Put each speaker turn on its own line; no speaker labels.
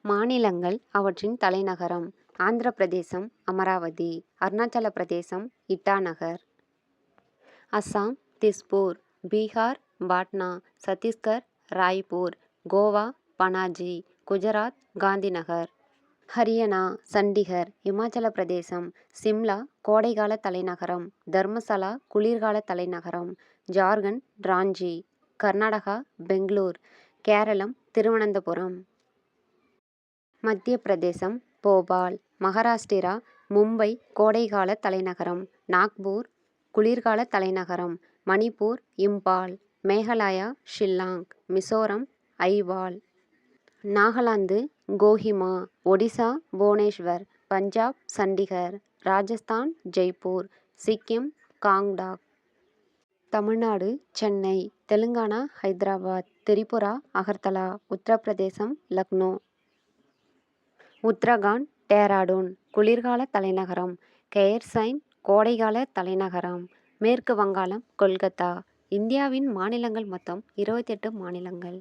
மாநிலங்கள் அவற்றின் தலைநகரம். ஆந்திர பிரதேசம் அமராவதி. அருணாச்சல பிரதேசம் இட்டாநகர். அஸ்ஸாம் திஸ்பூர். பீகார் பாட்னா. சத்தீஸ்கர் ராய்ப்பூர். கோவா பனாஜி. குஜராத் காந்திநகர். ஹரியானா சண்டிகர். இமாச்சல பிரதேசம் சிம்லா கோடைகால தலைநகரம். தர்மசலா குளிர்கால தலைநகரம். ஜார்க்கண்ட் ராஞ்சி. கர்நாடகா பெங்களூர். கேரளம் திருவனந்தபுரம். மத்திய பிரதேசம் போபால். மகாராஷ்டிரா மும்பை கோடைகால தலைநகரம். நாக்பூர் குளிர்கால தலைநகரம். மணிப்பூர் இம்பால். மேகாலயா ஷில்லாங். மிசோரம் ஐவால். நாகாலாந்து கோஹிமா. ஒடிசா புவனேஸ்வர். பஞ்சாப் சண்டிகர். ராஜஸ்தான் ஜெய்ப்பூர். சிக்கிம் காங்டாக். தமிழ்நாடு சென்னை. தெலுங்கானா ஹைதராபாத். திரிபுரா அகர்தலா. உத்தரப்பிரதேசம் லக்னோ. உத்தரகாண்ட் டேராடூன் குளிர்கால தலைநகரம். கெய்ர்சைன் கோடைகால தலைநகரம். மேற்கு வங்காளம் கொல்கத்தா. இந்தியாவின் மாநிலங்கள் மொத்தம் 28 மாநிலங்கள்.